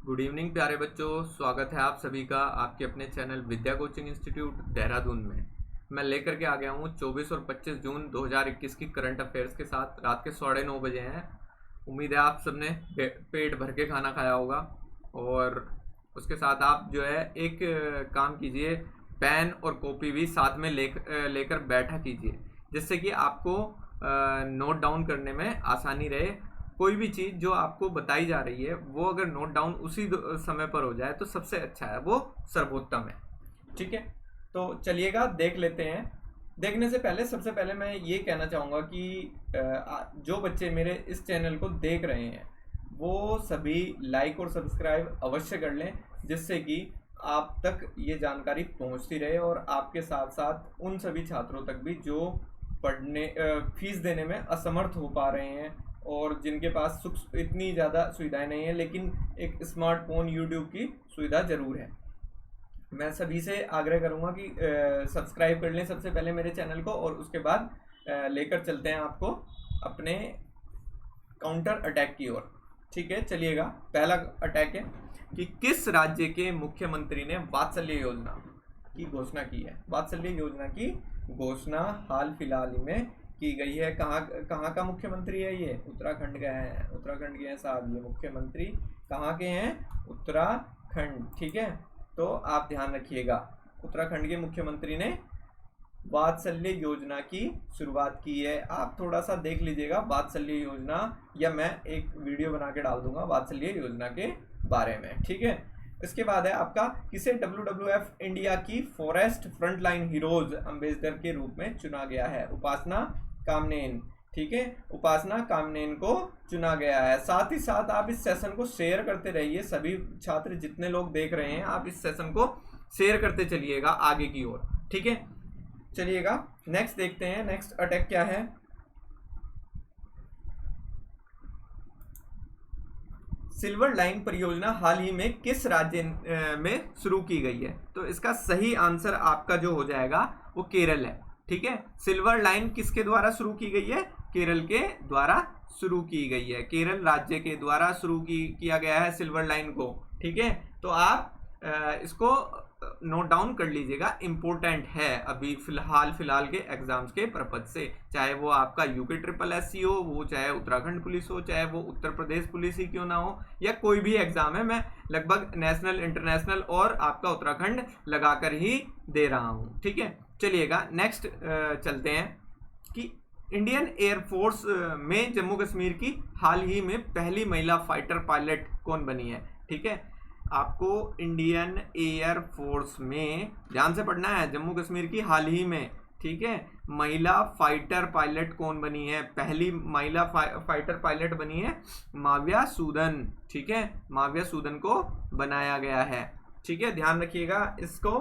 Good evening प्यारे बच्चों, स्वागत है आप सभी का आपके अपने चैनल विद्या कोचिंग इंस्टीट्यूट देहरादून में। मैं लेकर के आ गया हूँ 24 और 25 जून 2021 की करंट अफेयर्स के साथ। रात के 9:30 बजे हैं। उम्मीद है आप सबने पेट भर के खाना खाया होगा और उसके साथ आप जो है एक काम कीजिए, पेन और कॉपी भी साथ में लेकर बैठा कीजिए, जिससे कि आपको नोट डाउन करने में आसानी रहे। कोई भी चीज़ जो आपको बताई जा रही है वो अगर नोट डाउन उसी समय पर हो जाए तो सबसे अच्छा है, वो सर्वोत्तम है। ठीक है, तो चलिएगा देख लेते हैं। देखने से पहले सबसे पहले मैं ये कहना चाहूँगा कि जो बच्चे मेरे इस चैनल को देख रहे हैं वो सभी लाइक और सब्सक्राइब अवश्य कर लें, जिससे कि आप तक ये जानकारी पहुंचती रहे और आपके साथ साथ उन सभी छात्रों तक भी जो पढ़ने फीस देने में असमर्थ हो पा रहे हैं और जिनके पास इतनी ज़्यादा सुविधाएं नहीं है, लेकिन एक स्मार्टफोन यूट्यूब की सुविधा ज़रूर है। मैं सभी से आग्रह करूंगा कि सब्सक्राइब कर लें सबसे पहले मेरे चैनल को, और उसके बाद लेकर चलते हैं आपको अपने काउंटर अटैक की ओर। ठीक है, चलिएगा। पहला अटैक है कि किस राज्य के मुख्यमंत्री ने वात्सल्य योजना की घोषणा की है। वात्सल्य योजना की घोषणा हाल फिलहाल में की गई है। कहाँ का मुख्यमंत्री है ये? उत्तराखंड का है। उत्तराखंड के हैं साहब ये मुख्यमंत्री। कहाँ के हैं? उत्तराखंड। ठीक है, तो आप ध्यान रखिएगा, उत्तराखंड के मुख्यमंत्री ने वात्सल्य योजना की शुरुआत की है। आप थोड़ा सा देख लीजिएगा वात्सल्य योजना, या मैं एक वीडियो बना के डाल दूंगा वात्सल्य योजना के बारे में। ठीक है, इसके बाद है आपका, किसे WWF इंडिया की फॉरेस्ट फ्रंटलाइन हीरोज एम्बेसडर के रूप में चुना गया है? उपासना कामनेन। ठीक है, उपासना कामनेन को चुना गया है। साथ ही साथ आप इस सेशन को शेयर करते रहिए। सभी छात्र जितने लोग देख रहे हैं, आप इस सेशन को शेयर करते चलिएगा आगे की ओर। ठीक है, चलिएगा नेक्स्ट देखते हैं। नेक्स्ट अटैक क्या है? सिल्वर लाइन परियोजना हाल ही में किस राज्य में शुरू की गई है? तो इसका सही आंसर आपका जो हो जाएगा वो केरल है। ठीक है, सिल्वर लाइन किसके द्वारा शुरू की गई है? केरल के द्वारा शुरू की गई है। केरल राज्य के द्वारा शुरू किया गया है सिल्वर लाइन को। ठीक है, तो आप इसको नोट डाउन कर लीजिएगा, इम्पोर्टेंट है अभी फिलहाल के एग्जाम्स के पर्पज से। चाहे वो आपका UPSSC हो, वो चाहे उत्तराखंड पुलिस हो, चाहे वो उत्तर प्रदेश पुलिस ही क्यों ना हो, या कोई भी एग्जाम है, मैं लगभग नेशनल, इंटरनेशनल और आपका उत्तराखंड लगाकर ही दे रहा हूँ। ठीक है, चलिएगा नेक्स्ट चलते हैं कि इंडियन एयरफोर्स में जम्मू कश्मीर की हाल ही में पहली महिला फाइटर पायलट कौन बनी है? ठीक है, आपको इंडियन एयर फोर्स में ध्यान से पढ़ना है, जम्मू कश्मीर की हाल ही में, ठीक है, महिला फाइटर पायलट कौन बनी है? पहली महिला फाइटर पायलट बनी है माव्या सूदन। ठीक है, माव्या सूदन को बनाया गया है। ठीक है, ध्यान रखिएगा इसको।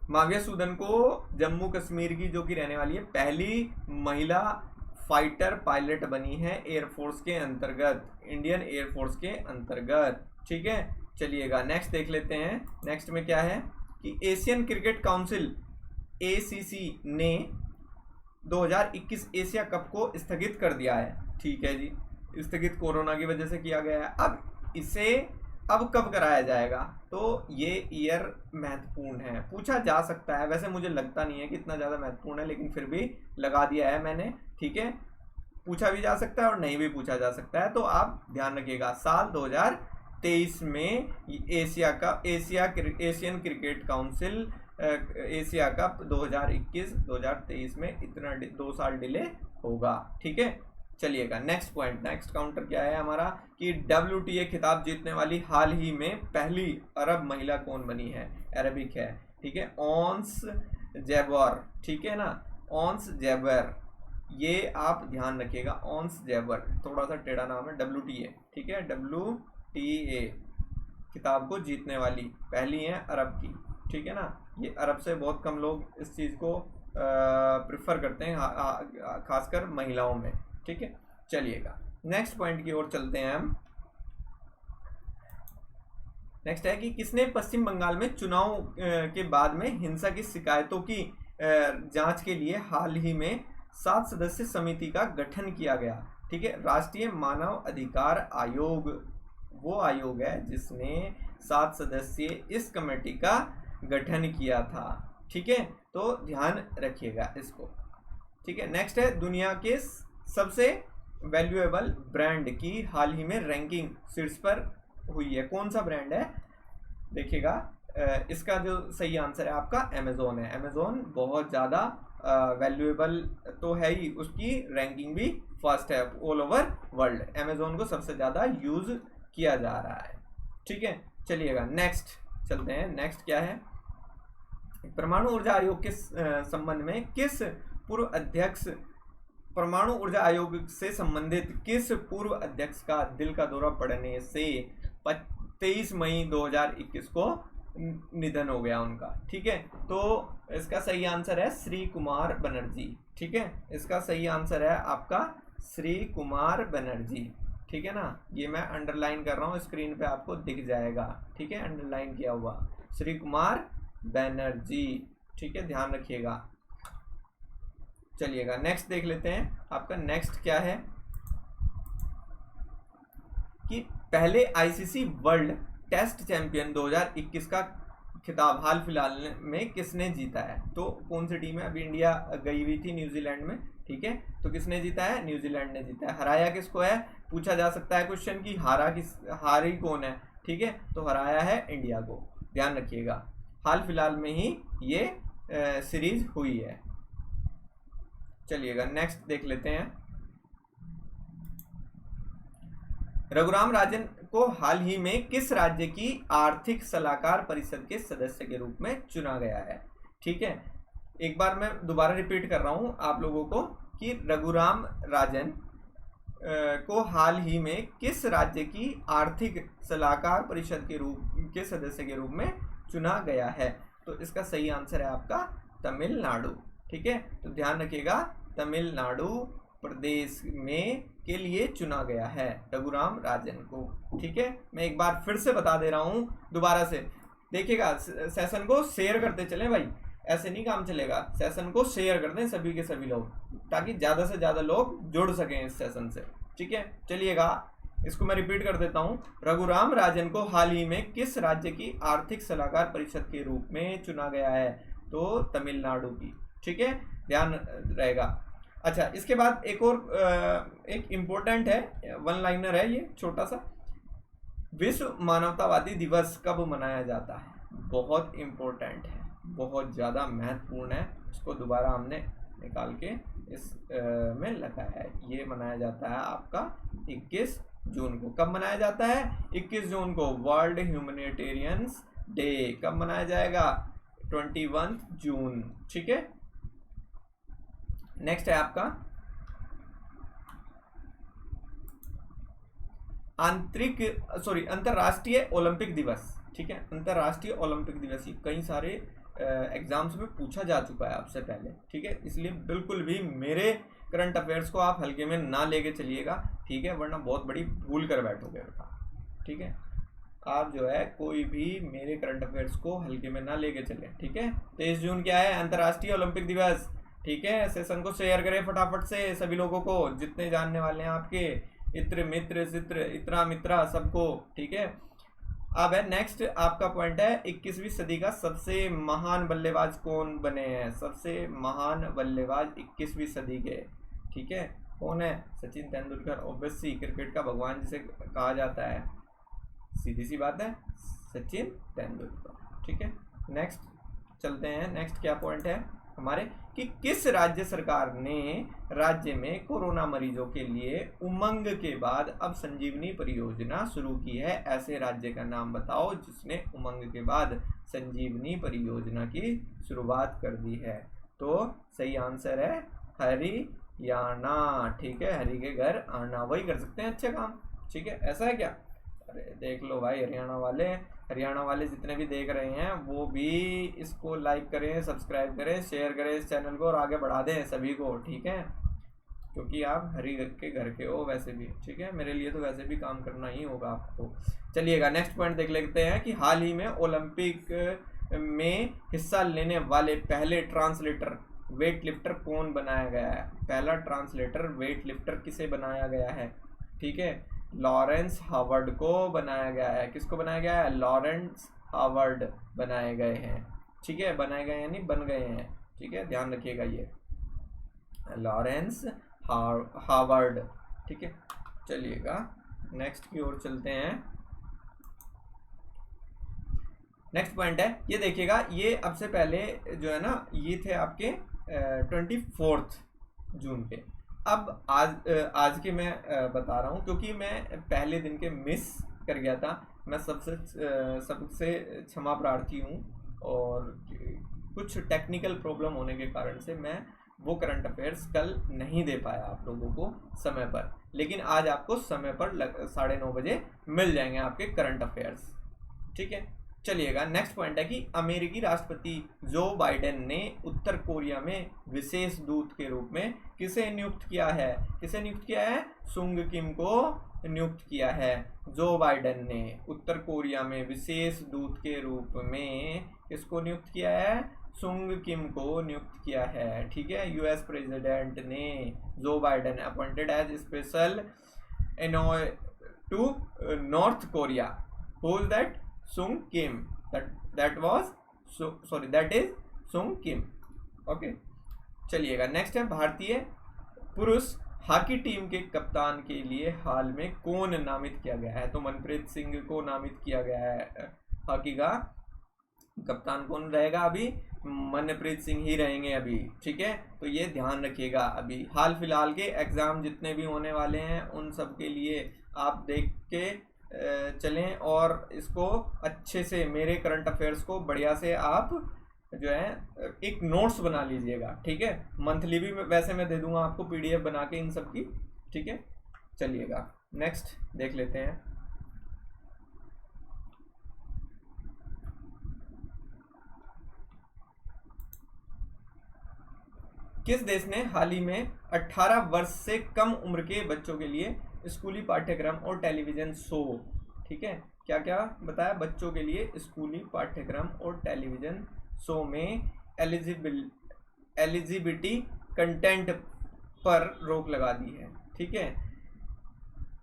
माव्या सूदन को जम्मू कश्मीर की, जो कि रहने वाली है, पहली महिला फाइटर पायलट बनी है एयरफोर्स के अंतर्गत, इंडियन एयरफोर्स के अंतर्गत। ठीक है, चलिएगा नेक्स्ट देख लेते हैं। नेक्स्ट में क्या है कि एशियन क्रिकेट काउंसिल ACC ने 2021 एशिया कप को स्थगित कर दिया है। ठीक है जी, स्थगित कोरोना की वजह से किया गया है। अब इसे अब कब कराया जाएगा? तो ये ईयर महत्वपूर्ण है, पूछा जा सकता है। वैसे मुझे लगता नहीं है कि इतना ज़्यादा महत्वपूर्ण है, लेकिन फिर भी लगा दिया है मैंने। ठीक है, पूछा भी जा सकता है और नहीं भी पूछा जा सकता है, तो आप ध्यान रखिएगा। साल 2023 में Asian cricket council Asia cup 2021-2023 में इतना 2 साल डिले होगा। ठीक है, चलिएगा नेक्स्ट पॉइंट। नेक्स्ट काउंटर क्या है हमारा कि WTA खिताब जीतने वाली हाल ही में पहली अरब महिला कौन बनी है? अरबिक है। ठीक है, ओंस जैबर। ठीक है ना, ओंस जैबर, ये आप ध्यान रखिएगा। ओंस जैबर थोड़ा सा टेढ़ा नाम है। WTA, ठीक है, WTA खिताब को जीतने वाली पहली है अरब की। ठीक है ना, ये अरब से बहुत कम लोग इस चीज़ को प्रिफर करते हैं, खासकर महिलाओं में। ठीक है, चलिएगा नेक्स्ट पॉइंट की ओर चलते हैं हम। नेक्स्ट है कि किसने पश्चिम बंगाल में चुनाव के बाद में हिंसा की शिकायतों की जांच के लिए हाल ही में 7 सदस्य समिति का गठन किया गया? ठीक है, राष्ट्रीय मानव अधिकार आयोग वो आयोग है जिसने 7 सदस्यीय इस कमेटी का गठन किया था। ठीक है, तो ध्यान रखिएगा इसको। ठीक है, नेक्स्ट है दुनिया के सबसे वैल्यूएबल ब्रांड की हाल ही में रैंकिंग शीर्ष पर हुई है। कौन सा ब्रांड है देखिएगा, इसका जो सही आंसर है आपका अमेजोन है। अमेजोन बहुत ज़्यादा वैल्यूएबल तो है ही, उसकी रैंकिंग भी फर्स्ट है ऑल ओवर वर्ल्ड। अमेजोन को सबसे ज़्यादा यूज किया जा रहा है। ठीक है, चलिएगा नेक्स्ट चलते हैं। नेक्स्ट क्या है, परमाणु ऊर्जा आयोग के संबंध में किस पूर्व अध्यक्ष, परमाणु ऊर्जा आयोग से संबंधित किस पूर्व अध्यक्ष का दिल का दौरा पड़ने से 23 मई 2021 को निधन हो गया उनका। ठीक है, तो इसका सही आंसर है श्री कुमार बनर्जी। ठीक है, इसका सही आंसर है आपका श्री कुमार बनर्जी। ठीक है ना, ये मैं अंडरलाइन कर रहा हूँ, स्क्रीन पे आपको दिख जाएगा। ठीक है, अंडरलाइन किया हुआ श्री कुमार बनर्जी। ठीक है, ध्यान रखिएगा। चलिएगा नेक्स्ट देख लेते हैं। आपका नेक्स्ट क्या है कि पहले आईसीसी वर्ल्ड टेस्ट चैंपियन 2021 का खिताब हाल फिलहाल में किसने जीता है। तो कौन सी टीम है, अभी इंडिया गई हुई थी न्यूजीलैंड में। ठीक है, तो किसने जीता है, न्यूजीलैंड ने जीता है। हराया किसको है, पूछा जा सकता है क्वेश्चन कि हारी कौन है। ठीक है, तो हराया है इंडिया को, ध्यान रखिएगा। हाल फिलहाल में ही ये सीरीज हुई है। चलिएगा नेक्स्ट देख लेते हैं। रघुराम राजन को हाल ही में किस राज्य की आर्थिक सलाहकार परिषद के सदस्य के रूप में चुना गया है। ठीक है, एक बार मैं दोबारा रिपीट कर रहा हूं आप लोगों को कि रघुराम राजन को हाल ही में किस राज्य की आर्थिक सलाहकार परिषद के सदस्य के रूप में चुना गया है। तो इसका सही आंसर है आपका तमिलनाडु। ठीक है, तो ध्यान रखिएगा, तमिलनाडु प्रदेश में के लिए चुना गया है रघुराम राजन को। ठीक है, मैं एक बार फिर से बता दे रहा हूं दोबारा से, देखिएगा सेशन को शेयर करते चलें भाई, ऐसे नहीं काम चलेगा। सेशन को शेयर कर दें सभी के सभी लोग, ताकि ज़्यादा से ज़्यादा लोग जुड़ सकें इस सेशन से। ठीक है, चलिएगा इसको मैं रिपीट कर देता हूं। रघुराम राजन को हाल ही में किस राज्य की आर्थिक सलाहकार परिषद के रूप में चुना गया है, तो तमिलनाडु की। ठीक है, ध्यान रहेगा। अच्छा, इसके बाद एक और एक इम्पोर्टेंट है, वन लाइनर है ये छोटा सा। विश्व मानवतावादी दिवस कब मनाया जाता है, बहुत इम्पोर्टेंट है, बहुत ज़्यादा महत्वपूर्ण है। इसको दोबारा हमने निकाल के इस में लगाया है। ये मनाया जाता है आपका 21 जून को। कब मनाया जाता है, 21 जून को, वर्ल्ड ह्यूमैनिटेरियंस डे। कब मनाया जाएगा, 21 जून। ठीक है, नेक्स्ट है आपका अंतरराष्ट्रीय ओलंपिक दिवस। ठीक है, अंतरराष्ट्रीय ओलंपिक दिवस, ये कई सारे एग्जाम्स में पूछा जा चुका है आपसे पहले। ठीक है, इसलिए बिल्कुल भी मेरे करंट अफेयर्स को आप हल्के में ना लेके चलिएगा। ठीक है, वरना बहुत बड़ी भूल कर बैठोगे बेटा। ठीक है, आप जो है कोई भी मेरे करंट अफेयर्स को हल्के में ना लेके चले। ठीक है, 23 जून क्या है, अंतर्राष्ट्रीय ओलंपिक दिवस। ठीक है, सेशन को शेयर करें फटाफट से सभी लोगों को, जितने जानने वाले हैं आपके इत्र मित्र चित्र इत्रा मित्रा सबको। ठीक है, अब है नेक्स्ट आपका पॉइंट है 21वीं सदी का सबसे महान बल्लेबाज कौन बने हैं। सबसे महान बल्लेबाज 21वीं सदी के, ठीक है, कौन है, सचिन तेंदुलकर। ऑब्वियसली क्रिकेट का भगवान जिसे कहा जाता है, सीधी सी बात है, सचिन तेंदुलकर। ठीक है, नेक्स्ट चलते हैं। नेक्स्ट क्या पॉइंट है हमारे कि किस राज्य सरकार ने राज्य में कोरोना मरीजों के लिए उमंग के बाद अब संजीवनी परियोजना शुरू की है। ऐसे राज्य का नाम बताओ जिसने उमंग के बाद संजीवनी परियोजना की शुरुआत कर दी है। तो सही आंसर है हरियाणा। ठीक है, हरि के घर आना, वही कर सकते हैं अच्छा काम। ठीक है, ऐसा है क्या, अरे देख लो भाई, हरियाणा वाले जितने भी देख रहे हैं वो भी इसको लाइक करें, सब्सक्राइब करें, शेयर करें इस चैनल को और आगे बढ़ा दें सभी को। ठीक है, क्योंकि आप हरि के घर के हो वैसे भी। ठीक है, मेरे लिए तो वैसे भी काम करना ही होगा आपको। चलिएगा नेक्स्ट पॉइंट देख लेते हैं कि हाल ही में ओलंपिक में हिस्सा लेने वाले पहले ट्रांसलेटर वेट लिफ्टर कौन बनाया गया है। पहला ट्रांसलेटर वेट लिफ्टर किसे बनाया गया है। ठीक है, लॉरेंस हावर्ड को बनाया गया है। किसको बनाया गया है? लॉरेंस हावर्ड बनाए गए हैं। ठीक है, बनाए गए यानी बन गए हैं। ठीक है, ध्यान रखिएगा ये लॉरेंस हावर्ड। ठीक है, चलिएगा नेक्स्ट की ओर चलते हैं। नेक्स्ट पॉइंट है, ये देखिएगा, ये अब से पहले जो है ना ये थे आपके 24 जून के। अब आज के मैं बता रहा हूँ, क्योंकि मैं पहले दिन के मिस कर गया था। मैं सबसे क्षमा प्रार्थी हूँ, और कुछ टेक्निकल प्रॉब्लम होने के कारण से मैं वो करंट अफेयर्स कल नहीं दे पाया आप लोगों को समय पर। लेकिन आज आपको समय पर 9:30 बजे मिल जाएंगे आपके करंट अफेयर्स। ठीक है, चलिएगा नेक्स्ट पॉइंट है कि अमेरिकी राष्ट्रपति जो बाइडेन ने उत्तर कोरिया में विशेष दूत के रूप में किसे नियुक्त किया है? किसे नियुक्त किया है? सुंग किम को नियुक्त किया है। जो बाइडेन ने उत्तर कोरिया में विशेष दूत के रूप में किसको नियुक्त किया है? सुंग किम को नियुक्त किया है। ठीक है, यूएस प्रेसिडेंट ने Joe Biden appointed as special envoy to North Korea. Who is that? Sung Kim. That is Sung Kim. Okay, चलिएगा नेक्स्ट है, भारतीय पुरुष हॉकी टीम के कप्तान के लिए हाल में कौन नामित किया गया है? तो मनप्रीत सिंह को नामित किया गया है। हॉकी का कप्तान कौन रहेगा? अभी मनप्रीत सिंह ही रहेंगे अभी। ठीक है, तो ये ध्यान रखिएगा। अभी हाल फिलहाल के एग्जाम जितने भी होने वाले हैं उन सब के लिए आप देख के चलें, और इसको अच्छे से मेरे करंट अफेयर्स को बढ़िया से आप जो है एक नोट्स बना लीजिएगा। ठीक है, मंथली भी वैसे मैं दे दूंगा आपको पीडीएफ बना के इन सब की। ठीक है, चलिएगा नेक्स्ट देख लेते हैं। किस देश ने हाल ही में 18 वर्ष से कम उम्र के बच्चों के लिए स्कूली पाठ्यक्रम और टेलीविजन शो, ठीक है, क्या क्या बताया? बच्चों के लिए स्कूली पाठ्यक्रम और टेलीविजन शो में एलिजिबिलिटी कंटेंट पर रोक लगा दी है। ठीक है,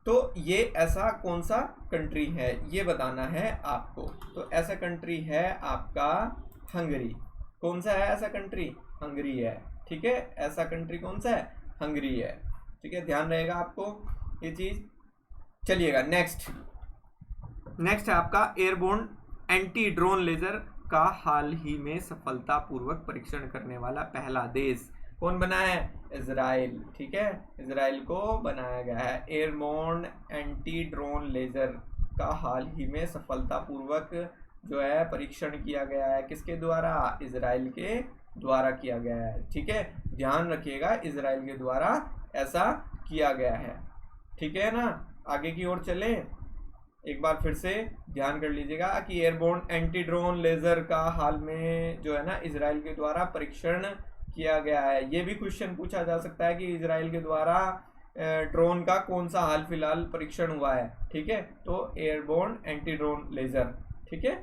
तो ये ऐसा कौन सा कंट्री है ये बताना है आपको। तो ऐसा कंट्री है आपका हंगरी। कौन सा है ऐसा कंट्री? हंगरी है। ठीक है, ऐसा कंट्री कौन सा है? हंगरी है। ठीक है, ध्यान रहेगा आपको ये चीज। चलिएगा नेक्स्ट है आपका एयरबोर्न एंटी ड्रोन लेजर का हाल ही में सफलतापूर्वक परीक्षण करने वाला पहला देश कौन बना है? इजराइल। ठीक है, इजराइल को बनाया गया है। एयरबोर्न एंटी ड्रोन लेजर का हाल ही में सफलतापूर्वक जो है परीक्षण किया गया है। किसके द्वारा? इजराइल के द्वारा किया गया है। ठीक है, ध्यान रखिएगा, इजराइल के द्वारा ऐसा किया गया है। ठीक है ना, आगे की ओर चले। एक बार फिर से ध्यान कर लीजिएगा कि एयरबोर्न एंटी ड्रोन लेजर का हाल में जो है ना इजराइल के द्वारा परीक्षण किया गया है। ये भी क्वेश्चन पूछा जा सकता है कि इजराइल के द्वारा ड्रोन का कौन सा हाल फिलहाल परीक्षण हुआ है। ठीक है, तो एयरबोर्न एंटी ड्रोन लेजर। ठीक है,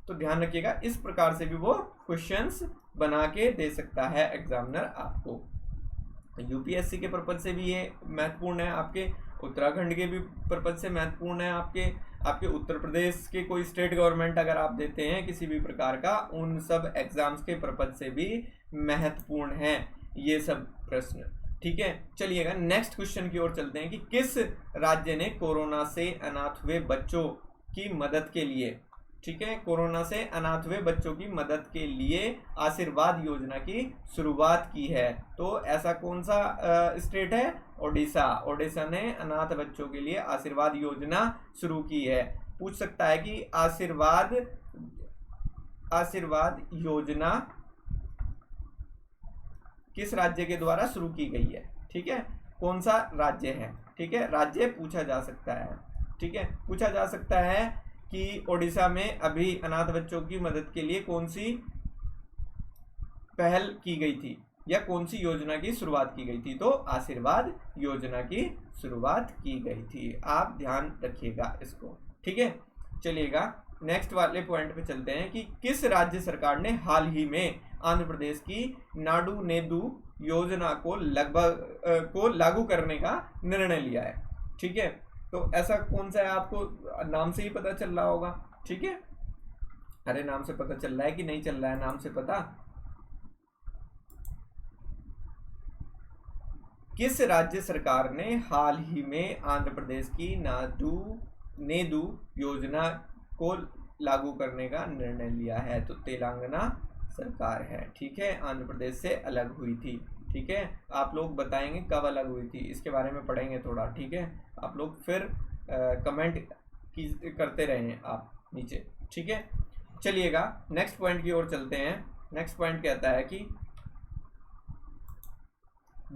तो ध्यान रखिएगा, इस प्रकार से भी वो क्वेश्चंस बना के दे सकता है एग्जामिनर आपको। यूपीएससी के पर्पज से भी ये महत्वपूर्ण है, आपके उत्तराखंड के भी पर्पज से महत्वपूर्ण है, आपके उत्तर प्रदेश के कोई स्टेट गवर्नमेंट अगर आप देते हैं किसी भी प्रकार का, उन सब एग्जाम्स के पर्पज से भी महत्वपूर्ण है ये सब प्रश्न। ठीक है, चलिएगा नेक्स्ट क्वेश्चन की ओर चलते हैं कि किस राज्य ने कोरोना से अनाथ हुए बच्चों की मदद के लिए, ठीक है, कोरोना से अनाथ हुए बच्चों की मदद के लिए आशीर्वाद योजना की शुरुआत की है? तो ऐसा कौन सा स्टेट है? ओडिशा। ओडिशा ने अनाथ बच्चों के लिए आशीर्वाद योजना शुरू की है। पूछ सकता है कि आशीर्वाद योजना किस राज्य के द्वारा शुरू की गई है? ठीक है, कौन सा राज्य है? ठीक है, राज्य पूछा जा सकता है। ठीक है, पूछा जा सकता है कि ओडिशा में अभी अनाथ बच्चों की मदद के लिए कौन सी पहल की गई थी या कौन सी योजना की शुरुआत की गई थी? तो आशीर्वाद योजना की शुरुआत की गई थी। आप ध्यान रखिएगा इसको। ठीक है, चलिएगा नेक्स्ट वाले पॉइंट पे चलते हैं कि किस राज्य सरकार ने हाल ही में आंध्र प्रदेश की नाडू नेदू योजना को लागू करने का निर्णय लिया है? ठीक है, तो ऐसा कौन सा है, आपको नाम से ही पता चल रहा होगा, ठीक है। अरे नाम से पता चल रहा है कि नहीं चल रहा है, नाम से पता। किस राज्य सरकार ने हाल ही में आंध्र प्रदेश की नेदू योजना को लागू करने का निर्णय लिया है? तो तेलंगाना सरकार है, ठीक है, आंध्र प्रदेश से अलग हुई थी, ठीक है। आप लोग बताएंगे कब अलग हुई थी, इसके बारे में पढ़ेंगे थोड़ा, ठीक है। आप लोग फिर कमेंट करते रहें आप नीचे, ठीक है। चलिएगा नेक्स्ट पॉइंट की ओर चलते हैं। नेक्स्ट पॉइंट कहता है कि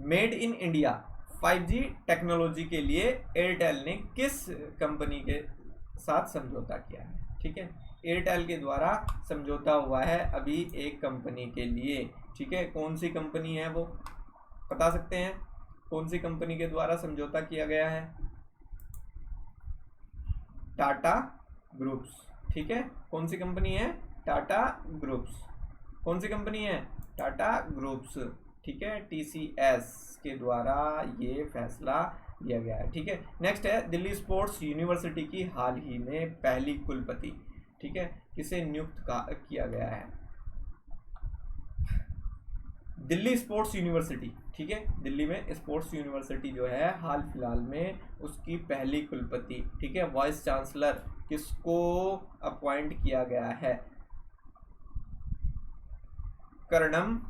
made in India 5G technology के लिए एयरटेल ने किस कंपनी के साथ समझौता किया है? ठीक है, एयरटेल के द्वारा समझौता हुआ है अभी एक कंपनी के लिए, ठीक है। कौन सी कंपनी है वो बता सकते हैं? कौन सी कंपनी के द्वारा समझौता किया गया है? टाटा ग्रुप्स, ठीक है। कौन सी कंपनी है? टाटा ग्रुप्स। कौन सी कंपनी है? टाटा ग्रुप्स, ठीक है। TCS के द्वारा ये फैसला लिया गया है, ठीक है। नेक्स्ट है दिल्ली स्पोर्ट्स यूनिवर्सिटी की हाल ही में पहली कुलपति, ठीक है, किसे नियुक्त किया गया है? दिल्ली स्पोर्ट्स यूनिवर्सिटी, ठीक है, दिल्ली में स्पोर्ट्स यूनिवर्सिटी जो है हाल फिलहाल में उसकी पहली कुलपति, ठीक है, वाइस चांसलर किसको अपॉइंट किया गया है? कर्णम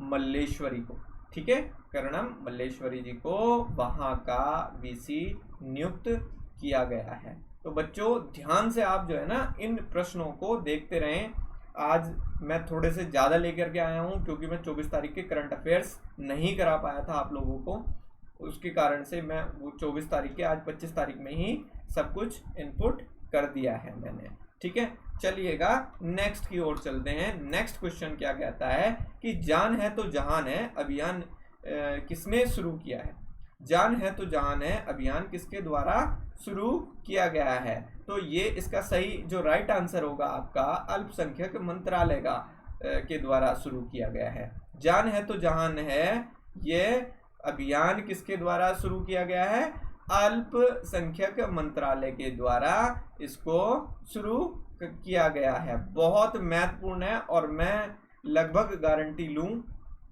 मल्लेश्वरी को, ठीक है, कर्णम मल्लेश्वरी जी को वहां का VC नियुक्त किया गया है। तो बच्चों ध्यान से आप जो है ना इन प्रश्नों को देखते रहें। आज मैं थोड़े से ज़्यादा लेकर के आया हूं क्योंकि मैं 24 तारीख के करंट अफेयर्स नहीं करा पाया था आप लोगों को, उसके कारण से मैं वो 24 तारीख के आज 25 तारीख में ही सब कुछ इनपुट कर दिया है मैंने, ठीक है। चलिएगा नेक्स्ट की ओर चलते हैं। नेक्स्ट क्वेश्चन क्या कहता है कि जान है तो जहान है अभियान किसने शुरू किया है? जान है तो जहान है अभियान किसके द्वारा शुरू किया गया है? तो ये इसका सही जो राइट आंसर होगा आपका अल्पसंख्यक मंत्रालय का के द्वारा शुरू किया गया है। जान है तो जहान है ये अभियान किसके द्वारा शुरू किया गया है? अल्पसंख्यक मंत्रालय के द्वारा इसको शुरू किया गया है। बहुत महत्वपूर्ण है और मैं लगभग गारंटी लूं,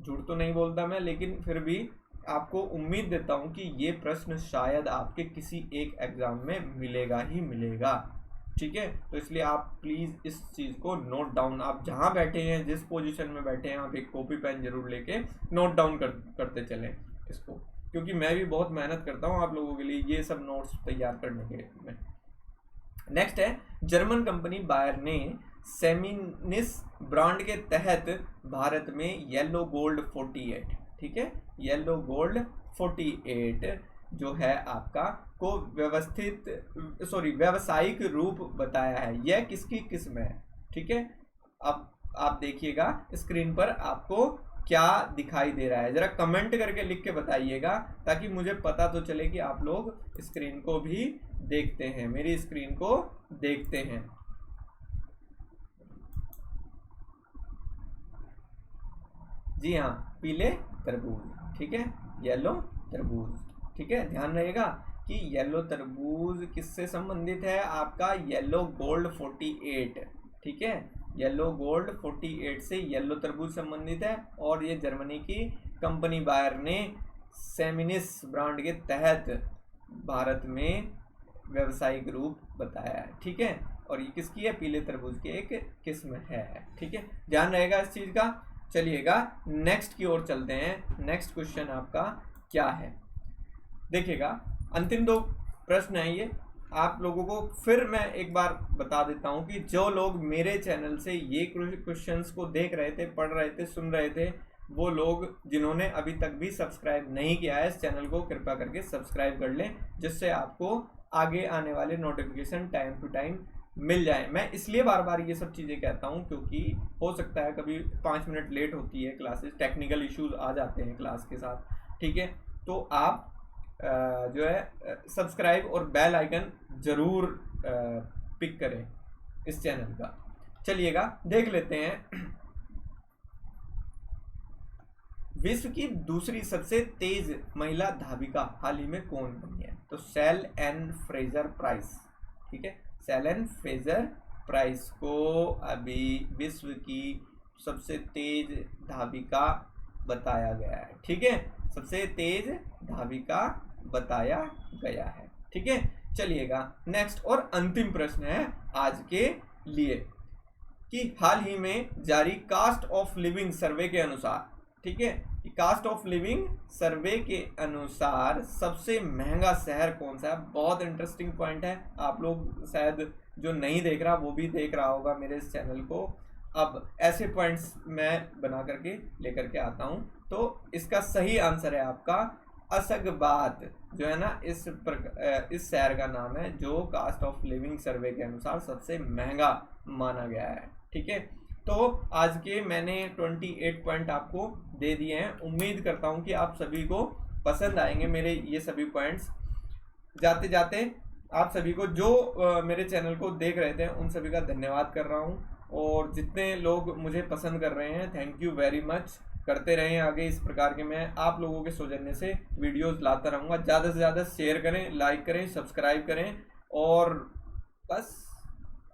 झूठ तो नहीं बोलता मैं, लेकिन फिर भी आपको उम्मीद देता हूं कि ये प्रश्न शायद आपके किसी एक एग्जाम में मिलेगा ही मिलेगा, ठीक है। तो इसलिए आप प्लीज इस चीज को नोट डाउन, आप जहां बैठे हैं जिस पोजीशन में बैठे हैं आप एक कॉपी पेन जरूर लेके नोट डाउन करते चलें इसको, क्योंकि मैं भी बहुत मेहनत करता हूं आप लोगों के लिए ये सब नोट्स तैयार करने के लिए। नेक्स्ट है जर्मन कंपनी बायर ने सेमिनिस ब्रांड के तहत भारत में येलो गोल्ड 48, ठीक है, येलो गोल्ड 48 जो है आपका को व्यावसायिक रूप बताया है। यह किसकी किस्म है? ठीक है, अब आप देखिएगा स्क्रीन पर आपको क्या दिखाई दे रहा है, जरा कमेंट करके लिख के बताइएगा ताकि मुझे पता तो चले कि आप लोग स्क्रीन को भी देखते हैं, मेरी स्क्रीन को देखते हैं। जी हाँ, पीले तरबूज, ठीक है, येलो तरबूज, ठीक है। ध्यान रहेगा कि येलो तरबूज किससे संबंधित है? आपका येलो गोल्ड 48, ठीक है, येलो गोल्ड 48 से येलो तरबूज संबंधित है और ये जर्मनी की कंपनी बायर ने सेमिनिस ब्रांड के तहत भारत में व्यावसायिक रूप बताया है, ठीक है। और ये किसकी है? पीले तरबूज की एक किस्म है, ठीक है, ध्यान रहेगा इस चीज का। चलिएगा नेक्स्ट की ओर चलते हैं। नेक्स्ट क्वेश्चन आपका क्या है देखिएगा, अंतिम दो प्रश्न है ये आप लोगों को। फिर मैं एक बार बता देता हूं कि जो लोग मेरे चैनल से ये क्वेश्चंस को देख रहे थे, पढ़ रहे थे, सुन रहे थे, वो लोग जिन्होंने अभी तक भी सब्सक्राइब नहीं किया है इस चैनल को कृपया करके सब्सक्राइब कर लें, जिससे आपको आगे आने वाले नोटिफिकेशन टाइम टू टाइम मिल जाए। मैं इसलिए बार बार ये सब चीज़ें कहता हूँ क्योंकि हो सकता है कभी 5 मिनट लेट होती है क्लासेस, टेक्निकल इश्यूज आ जाते हैं क्लास के साथ, ठीक है। तो आप जो है सब्सक्राइब और बेल आइकन ज़रूर पिक करें इस चैनल का। चलिएगा देख लेते हैं विश्व की दूसरी सबसे तेज महिला धाविका हाल ही में कौन बनी है? तो सेल एन फ्रेजर प्राइस, ठीक है, सेल एन फ्रेजर प्राइस को अभी विश्व की सबसे तेज धाविका बताया गया है, ठीक है, सबसे तेज धाविका बताया गया है, ठीक है। चलिएगा नेक्स्ट और अंतिम प्रश्न है आज के लिए कि हाल ही में जारी कास्ट ऑफ लिविंग सर्वे के अनुसार, ठीक है, कास्ट ऑफ लिविंग सर्वे के अनुसार सबसे महंगा शहर कौन सा है? बहुत इंटरेस्टिंग पॉइंट है, आप लोग शायद जो नहीं देख रहा वो भी देख रहा होगा मेरे इस चैनल को। अब ऐसे पॉइंट्स मैं बना करके लेकर के आता हूं। तो इसका सही आंसर है आपका असगबात, जो है ना इस शहर का नाम है जो कास्ट ऑफ लिविंग सर्वे के अनुसार सबसे महंगा माना गया है, ठीक है। तो आज के मैंने 28 पॉइंट आपको दे दिए हैं। उम्मीद करता हूं कि आप सभी को पसंद आएंगे मेरे ये सभी पॉइंट्स। जाते जाते आप सभी को जो मेरे चैनल को देख रहे थे उन सभी का धन्यवाद कर रहा हूं, और जितने लोग मुझे पसंद कर रहे हैं थैंक यू वेरी मच। करते रहें आगे इस प्रकार के, मैं आप लोगों के सौजन्य से वीडियोस लाता रहूँगा। ज़्यादा से ज़्यादा शेयर करें, लाइक करें, सब्सक्राइब करें, और बस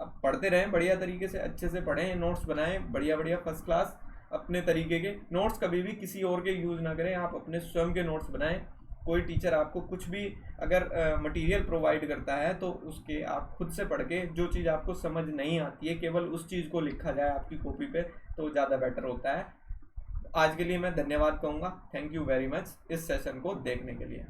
अब पढ़ते रहें बढ़िया तरीके से, अच्छे से पढ़ें, नोट्स बनाएं बढ़िया बढ़िया फर्स्ट क्लास अपने तरीके के नोट्स। कभी भी किसी और के यूज़ ना करें, आप अपने स्वयं के नोट्स बनाएं। कोई टीचर आपको कुछ भी अगर मटेरियल प्रोवाइड करता है तो उसके आप खुद से पढ़ के जो चीज़ आपको समझ नहीं आती है केवल उस चीज़ को लिखा जाए आपकी कॉपी पे, तो ज़्यादा बेटर होता है। आज के लिए मैं धन्यवाद कहूँगा। थैंक यू वेरी मच इस सेशन को देखने के लिए।